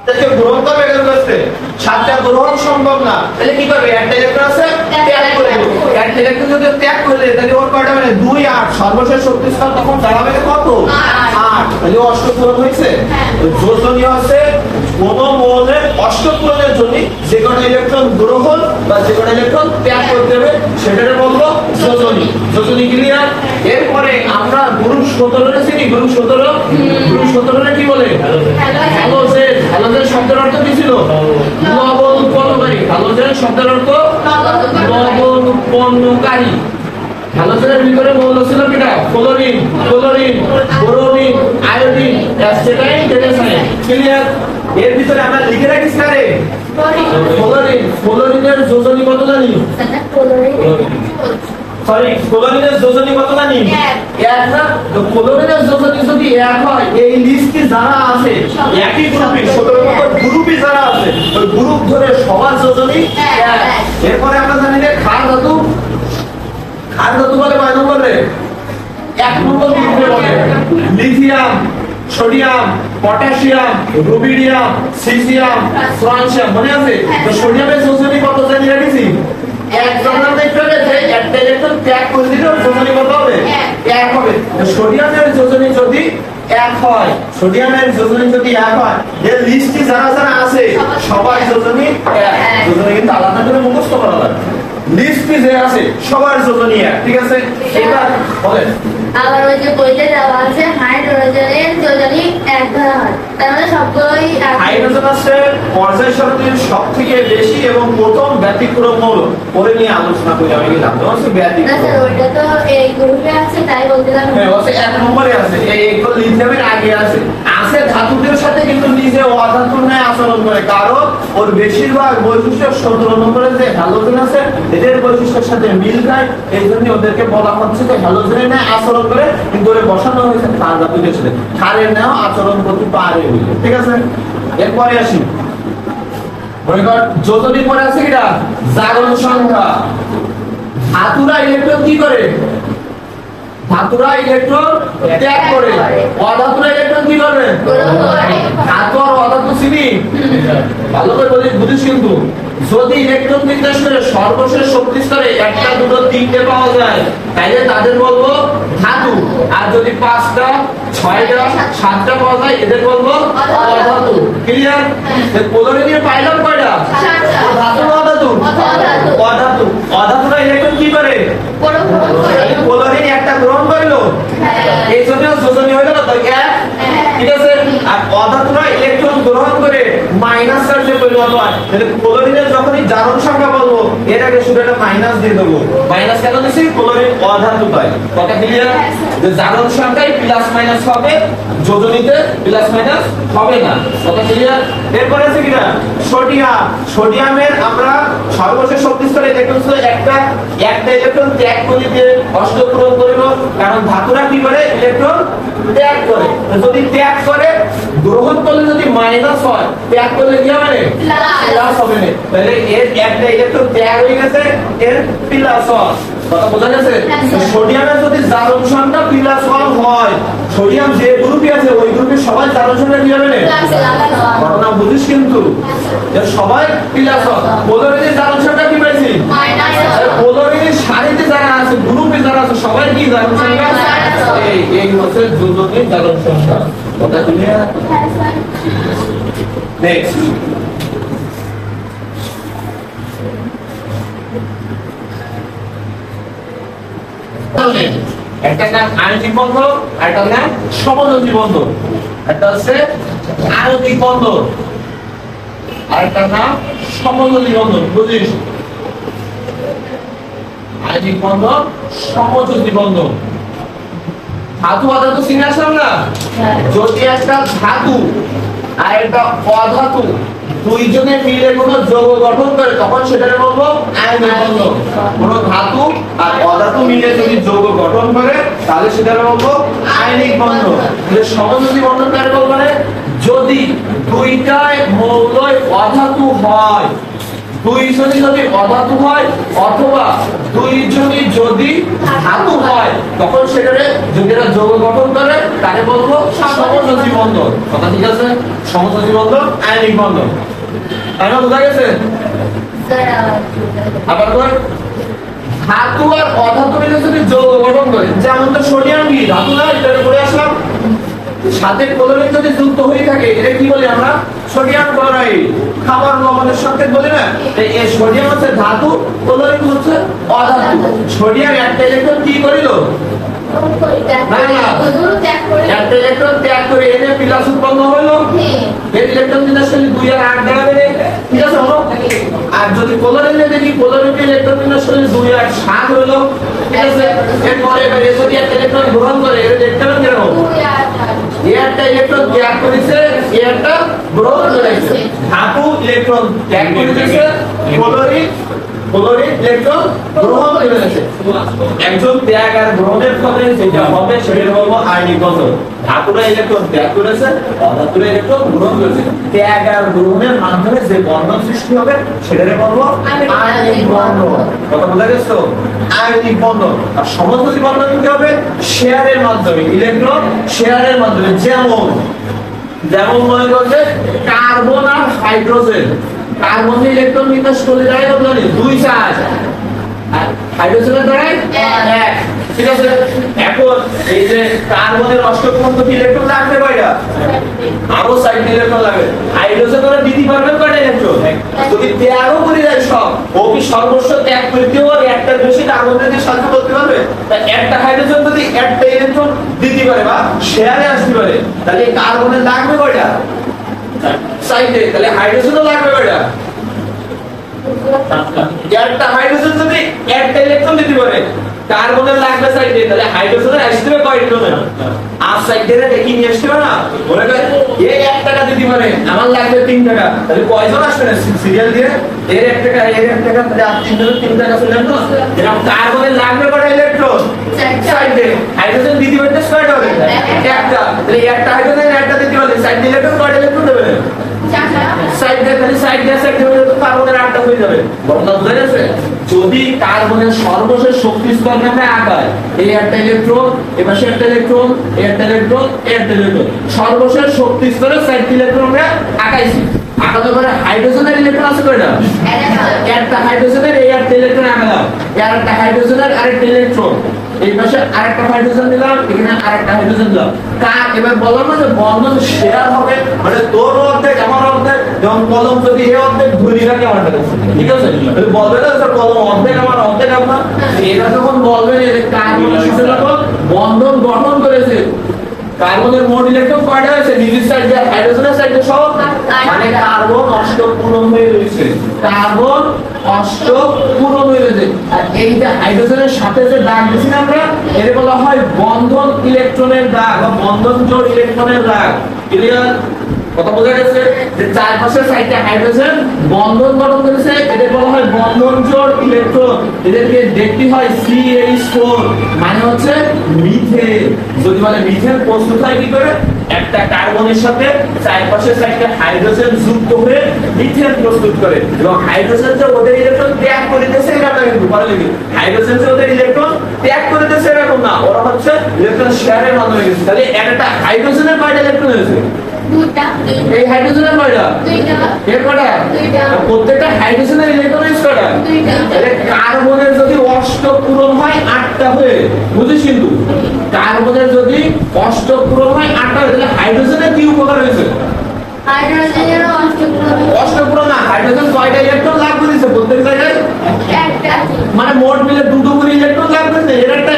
তাকে গ্রহণ করবে এর কাছে সাতটা গ্রহণ সম্ভব না, তাহলে কি করবে? একটা ইলেকট্রন আছে ত্যাগ করে দেব। একটা ইলেকট্রন যদি ত্যাগ করে দেয় তাহলে ওর কয়টা মানে 2 8 সর্বশেষ শক্তি স্তর তখন দাঁড়াবে কত? 8। তাহলে অষ্টক পূরণ হয়েছে। যোজনী আছে কোন মৌলের অষ্টক পূরণের জন্য যে কটা ইলেকট্রন গ্রহণ বা যে কটা ইলেকট্রন ত্যাগ করতে হবে সেটাকে বলবো যোজনী। যোজনী ক্লিয়ার? এরপরে আমরা গ্রুপ 17 এর চিনি। গ্রুপ 17 এর কি বলে? হ্যালোজেন। হ্যালোজেন শব্দের অর্থ কি ছিল? লবণ উৎপন্নকারী। হ্যালোজেন শব্দের অর্থ লবণ উৎপন্নকারী। হ্যালোজেনের ভিতরে মৌল ছিল কিটা? ক্লোরিন, ব্রোমিন, আয়োডিন, অ্যাসিটাইন, টেট্রাসাইন। ক্লিয়ার? এর ভিতরে আমরা লিখে রাখি স্যারে ক্লোরিন। ক্লোরিনের যোজনী কত জানি? ক্লোরিনের যোজনী কত জানি? 1 না? তো ক্লোরিনের যোজনী যদি 1 হয়, এই লিস্টে যারা আছে একই গ্রুপে 17 নম্বর গ্রুপে যারা আছে ওই গ্রুপ ধরে সবার যোজনী 1। এরপরে আমরা জানি যে ক্ষার ধাতু। ক্ষার ধাতু বলে কয় নম্বরে? 1 নম্বর গ্রুপে বলে lithium, sodium, potassium, rubidium, caesium, francium. মনে আছে? তো সোডিয়ামের যোজনী কত জানি রেখেছি? 1 জনের দেখতে হবে যে একটা ইলেকট্রন ত্যাগ করে দিলে যোজনী কত হবে? 1 হবে। তো সোডিয়ামের যোজনী যদি 1 হয়, সোডিয়ামের যোজনী যদি 1 হয়, এর লিস্টে যারা যারা আছে সবার যোজনী 1। যোজনী কিন্তু আলাদা করে মুখস্থ করা লাগবে। লিস্টে যে আছে সবার যোজনী 1। ঠিক আছে? এবার বলেন। আবার ওই যে বইতে দেওয়া আছে হাইড্রোজেনের যোজনী 1 ধরা হয়, তার মানে সবগুলোই হাইড্রোজেন আছে পর্যায় সারণীর সবথেকে বেশি এবং প্রথম ব্যতিক্রম মৌল। পরে নিয়ে আলোচনা করি আমি কি জানতে পারছি ব্যতিক্রম। না স্যার, ওইটা তো এই গ্রুপে আছে তাই বলছিলাম। হ্যাঁ, ওসে 1 নম্বরে আছে। এই লিথিয়ামের আগে আছে। আছে ধাতুদের সাথে কিন্তু নিজে অধাতুর ন্যায় আচরণ করে, কারণ ওর বেশিরভাগ বৈশিষ্ট্য 17 নম্বরে যে হ্যালোজেন আছে এদের বৈশিষ্ট্যের সাথে মিল খায়। এইজন্য ওদেরকে বলা হচ্ছে যে হ্যালোজেনের ন্যায় আচরণ করে, কিন্তু ওরে বসানো হয়েছে ক্ষার ধাতুদের সাথে। ক্ষারের ন্যায় আচরণ করতে পারে। ঠিক আছে? এরপরে আসি মনে কর যোজনীর পরে আছে কিটা? জারণ সংখ্যা। ধাতুরা ইলেকট্রন কি করে? ধাতুরা ইলেকট্রন ত্যাগ করে। অধাতুরা ইলেকট্রন কি করবে? ধাতু আর অধাতু চিনি ভালো করে বুঝিস কিন্তু। যদি ইলেকট্রন বিন্যাস করে সর্বশেষ শক্তি স্তরে 1টা 2টো 3টে পাওয়া যায় তাহলে তাদের বলবো ধাতু। আর যদি 5টা 6টা 7টা পাওয়া যায় এদের বলবো অধাতু। ক্লিয়ার? ক্লোরিনের পাইলাম কয়টা? ধাতু না অধাতু? অধাতু। অধাতুরা ইলেকট্রন কি করে? ক্লোরিন একটা গ্রহণ করলো, এই জন্য যোজনী হলো কত? 1। ঠিক আছে? আর অধাতুরা ইলেকট্রন গ্রহণ করে মাইনাস চার্জে পরিণত হয়। তাহলে ক্লোরিনের যখনই জারণ সংখ্যা বলবো এর আগে শুধু একটা মাইনাস দিয়ে দেবো। মাইনাস কেন দিছি? ক্লোরিন অধাতু পাই। কথা ক্লিয়ার? যে জারণ সংখ্যায় প্লাস মাইনাস হবে, যোজনীতে প্লাস মাইনাস হবে না। কথা ক্লিয়ার? এরপর আছে কিনা সোডিয়াম। সোডিয়ামের আমরা সর্বশেষ শক্তি স্তরে ইলেকট্রন ছিল একটা ইলেকট্রন ত্যাগ করে দিয়ে অষ্টক পূরণ করিব, কারণ ধাতুরা কি করে? ইলেকট্রন ত্যাগ করে। যদি ত্যাগ করে গ্রহণ করলে যদি মাইনাস হয়, ত্যাগ করলে কি হবে? প্লাস হবে না। তাহলে এর একটা ইলেকট্রন ত্যাগ হয়ে গেছে, এর প্লাস হয়। কথা বোঝা গেছে? সোডিয়ামের যদি জারণ সংখ্যা +1 হয়, সোডিয়াম যে গ্রুপে আছে ওই গ্রুপে সবাই জারণ সংখ্যা কি হবে? ঘটনা বুঝিস কিন্তু সবাই +1। ক্লোরিনের জারণ সংখ্যা কি পাইছি? ক্লোরিনের সারিতে যারা আছে গ্রুপে যারা আছে সবাই কি জারণ সংখ্যা? এই হচ্ছে যোজনীর জারণ সংখ্যা। কথা ক্লিয়ার? নেক্সট একটা নাম আয়নিক বন্ধন, একটা নাম সমযোজী বন্ধন। একটা হচ্ছে আয়নিক বন্ধন আর একটা নাম সমযোজী বন্ধন। বুঝিস? আয়নিক বন্ধন, সমযোজী বন্ধন। ধাতু অধাতু চিনে আসলাম না? যদি একটা ধাতু আর একটা অধাতু দুইজনে মিলে কোন যৌগ গঠন করে তখন সেটাকে বলবো আয়নিক বন্ধন। কোন ধাতু আর অধাতু মিলে যদি যৌগ গঠন করে তাহলে সেটাকে বলবো আয়নিক বন্ধন। সমযোজী বন্ধন কাকে বলবো? যদি দুইটাই মৌল অধাতু হয়, দুই যদি অধাতু হয় অথবা দুই যদি ধাতু হয় তখন সেটারে যদি এরা যৌগ গঠন করে তাকে বলবো সমযোজী বন্ধন। কথা ঠিক আছে? সমযোজী বন্ধন, আয়নিক বন্ধন। তাই না? বোঝা গেছে? আবার কই ধাতু আর অধাতু মিলে যদি যৌগ গঠন করে, যেমন তো সোডিয়াম কি ধাতু না, এটা করে আসলাম, সাথে ক্লোরিন যদি যুক্ত হয়ে থাকে এটা কি বলি আমরা? Sodium chloride. খাবার লবণের সাথে বলি না, এই সোডিয়াম হচ্ছে ধাতু, ক্লোরিন হচ্ছে অধাতু। সোডিয়াম একটা ইলেকট্রন কি করিল? একটা ইলেকট্রন ত্যাগ করে এনে প্লাস উৎপন্ন হইলো। এই ইলেকট্রন বিন্যাস করলে 2 আর 8 দাঁড়াবে, ঠিক আছে? হলো। আর যদি ক্লোরিনে দেখি, ক্লোরিনে ইলেকট্রন বিন্যাস করলে 2 আর 7 হইলো, ঠিক আছে? এরপরে এবার যদি একটা ইলেকট্রন গ্রহণ করে এর ইলেকট্রন কিরকম? একটা ইলেকট্রন ত্যাগ করেছে, একটা গ্রহণ করেছে। ধাতু ইলেকট্রন ত্যাগ করেছে, ক্লোরিন ইলেকট্রন গ্রহণ করেছে। একজন ত্যাগ আর গ্রহণের ফলে যেটা হবে সেটা বলবো আয়নিক বন্ধন। ধাতুরা ইলেকট্রন ত্যাগ করেছে, অধাতুরা ইলেকট্রন গ্রহণ করেছে। ত্যাগ আর গ্রহণের মাধ্যমে যে বন্ধন সৃষ্টি হবে সেটারে বলবো আয়নিক বন্ধন। কথা বোঝা গেছে তো? আয়নিক বন্ধন। আর সমযোজী বন্ধন কি হবে? শেয়ারের মাধ্যমে, ইলেকট্রন শেয়ারের মাধ্যমে। যেমন মনে করছে কার্বন আর হাইড্রোজেন। কার্বন ইলেকট্রন বিন্যাস করলে দাঁড়ায় কত জানি? 2 4। আর হাইড্রোজেনের দাঁড়ায় 1, ঠিক আছে? এখন এই যে কার্বনের অষ্টকমন্ত ইলেকট্রন লাগবে কয়টা? আরো 6 ইলেকট্রন লাগবে। হাইড্রোজেন ওরা দিতে পারবে কয়টা ইলেকট্রন? যদি ত্যাগও করে যায় সব, ও কি সর্বস্ব ত্যাগ করতেও আর একটা বেশি কার্বনের দিয়ে সাহায্য করতে পারবে? তা একটা হাইড্রোজেন যদি একটা ইলেকট্রন দিতে পারে বা শেয়ারে আসতে পারে, তাহলে কার্বনের লাগবে কয়টা? 4টে। তাহলে হাইড্রোজেনও লাগবে কয়টা? 4টা। একটা হাইড্রোজেন যদি একটা ইলেকট্রন দিতে পারে, কার্বনের লাগবে 4টে, তাহলে হাইড্রোজেনের আসতে হবে কয় ইলেকট্রন? আর 4টে দেখি নিয়ে আসতে হবে না? মনে করে এই 1 টাকা দিতে পারে, আমার লাগবে 3 টাকা, তাহলে কয়জন আসবে না সিরিয়াল দিয়ে? এর 1 টাকা, এর 1 টাকা, তাহলে আর 3 টাকা চলে আসলো। এরকম কার্বনের লাগবে কয়টা ইলেকট্রন? 4টে। হাইড্রোজেন দিতে পারতে কয়টা হবে? একটা। তাহলে একটা হাইড্রোজেন একটা দিতে পারলে 4টে ইলেকট্রন কয়টা ইলেকট্রন দেবে? 4টে। তাহলে 4টে কার্বনের 8টা হয়ে যাবে। বন্ধন বুঝা গেছে? যদি কার্বনের সর্বশেষ শক্তি স্তর আমরা আঁকাই, এই একটা ইলেকট্রন, এপাশে একটা ইলেকট্রন, এই একটা ইলেকট্রন, এই একটা ইলেকট্রন, সর্বশেষ শক্তি স্তরে 4টি ইলেকট্রন আমরা আঁকাইছি। আঁকানোর পরে হাইড্রোজেনের ইলেকট্রন আছে কয়টা? একটা হাইড্রোজেনের এই একটা ইলেকট্রন আঁকালাম, আর একটা হাইড্রোজেনের আরেকটা ইলেকট্রন, এই পাশে আরেকটা হাইড্রোজেন দিলাম, এখানে আরেকটা হাইড্রোজেন দিলাম। এবার বললাম না যে বন্ধন শেয়ার হবে, মানে তোর অর্ধেক আমার অর্ধেক, যেমন কলম যদি এই অর্ধেক ধরি রাখে আমার কাছে, ঠিক আছে? বলবে না স্যার কলম অর্ধেক আমার অর্ধেক আপনার, এটা যখন বলবেন যে কার্বনের সাথে যখন বন্ধন গঠন করেছে, কার্বনের মোট ইলেকট্রন কয়টা হয়েছে? নিজের সাইডে আর হাইড্রোজেনের সাইডে সব, মানে কার্বন অষ্টক পূরণ হয়ে রয়েছে। কার্বন অষ্টক পূরণ হয়ে রয়েছে। আর এই যে হাইড্রোজেনের সাথে যে দাগ দিছি না আমরা, এর বলা হয় বন্ধন ইলেকট্রনের দাগ বা বন্ধন জোড় ইলেকট্রনের দাগ। ক্লিয়ার? কথা বোঝা গেছে? যে চারপাশের সাইডে হাইড্রোজেন বন্ধন গঠন করেছে, এদের বলা হয় বন্ধন জোড় ইলেকট্রন। এদেরকে দেখতে হয় CH4, মানে হচ্ছে মিথেন। যদি বলে মিথেন প্রস্তুত হয় কি করে? একটা কার্বনের সাথে চারপাশের সাইডে হাইড্রোজেন যুক্ত হয়ে মিথেন প্রস্তুত করে, এবং হাইড্রোজেন যে ওদের ইলেকট্রন ত্যাগ করিতেছে এটা না, কিন্তু পরে লিখি হাইড্রোজেন যে ওদের ইলেকট্রন ত্যাগ করিতেছে এরকম না, ওরা হচ্ছে ইলেকট্রন শেয়ারের মাধ্যমে গেছে। তাহলে একটা হাইড্রোজেনের কয়টা ইলেকট্রন হয়েছে? 2টা। এই হাইড্রোজেনের কয়টা? 2টা। এর কয়টা? 2টা। প্রত্যেকটা হাইড্রোজেনের ইলেকট্রন কয়টা? 2টা। তাহলে কার্বনের যদি অষ্টক পূরণ হয় 8টা হয়ে, বুঝিস? কিন্তু কার্বনের যদি অষ্টক পূরণ হয় 8টা হয়ে, তাহলে হাইড্রোজেনের কি উপকার হয়েছে? হাইড্রোজেনের অষ্টক পূরণ না, হাইড্রোজেন কয়টা ইলেকট্রন লাভ করেছে প্রত্যেক জায়গায়? একটা। মানে মোট মিলে 2টো করে ইলেকট্রন লাভ করেছে। এর একটা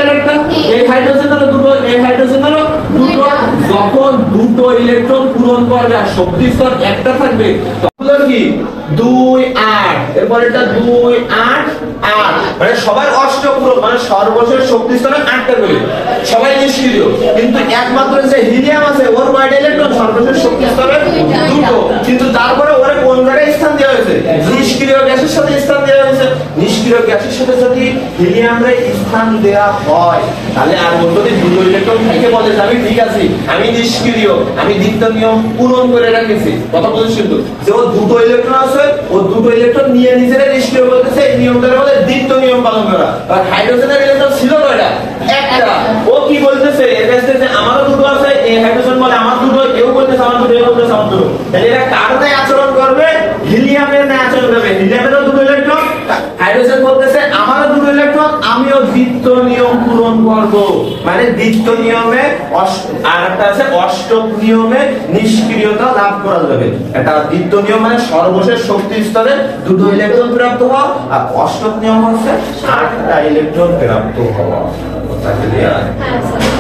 এই হাইড্রোজেনেরও 2টো, এই হাইড্রোজেনেরও 2টো। যখন 2টো ইলেকট্রন পূরণ করবে আর শক্তি স্তর একটা থাকবে, তখন কি 2 8, এরপর এটা 2 8 8, মানে সবাই অষ্টক পূরণ, মানে সর্বশেষ শক্তি স্তরে 8টা করে, সবাই নিষ্ক্রিয়। কিন্তু একমাত্র যে হিলিয়াম আছে ওর কয়টা ইলেকট্রন? সর্বশেষ শক্তি স্তরে 2টো। কিন্তু তারপরে ওরে কোন জায়গায় স্থান দেওয়া হয়েছে? নিষ্ক্রিয় গ্যাসের সাথে স্থান দেওয়া হয়েছে। নিষ্ক্রিয় গ্যাসের সাথে যদি হিলিয়ামে স্থান দেওয়া হয় তাহলে আর যদি দুটো ইলেকট্রন থেকে বলে যে আমি ঠিক আছি, আমি নিষ্ক্রিয়, আমি দ্বিতীয় নিয়ম পূরণ করে রেখেছি, কথা বলছি কিন্তু যে ও দুটো ইলেকট্রন আছে, ও দুটো ইলেকট্রন নিয়ে নিজেরাই নিষ্ক্রিয় বলতেছে, এই নিয়মটার বলে দ্বিতীয় নিয়ম পালন করা। আর হাইড্রোজেনের ইলেকট্রন ছিল কয়টা? একটা। ও কি বলতেছে এর কাছে যে আমারও দুটো আছে, এই হাইড্রোজেন বলে আমার দুটো, কেউ বলতেছে আমার দুটো, কেউ বলতেছে আমার দুটো। তাহলে এটা কার ন্যায় আচরণ করবে? হিলিয়ামের ন্যায় আচরণ করবে। হিলিয়ামেরও দুটো ইলেকট্রন, হাইড্রোজেন বলতেছে আমারও দুটো ইলেকট্রন, আমিও দ্বিতীয় নিয়ম পূরণ করব। মানে দ্বিতীয় নিয়মে আর একটা আছে অষ্টক নিয়মে নিষ্ক্রিয়তা লাভ করা যাবে। এটা দ্বিতীয় নিয়ম মানে সর্বশেষ শক্তি স্তরে দুটো ইলেকট্রন প্রাপ্ত হওয়া, আর অষ্টক নিয়ম হচ্ছে 8টা ইলেকট্রন প্রাপ্ত হওয়া। কথা ক্লিয়ার? হ্যাঁ স্যার।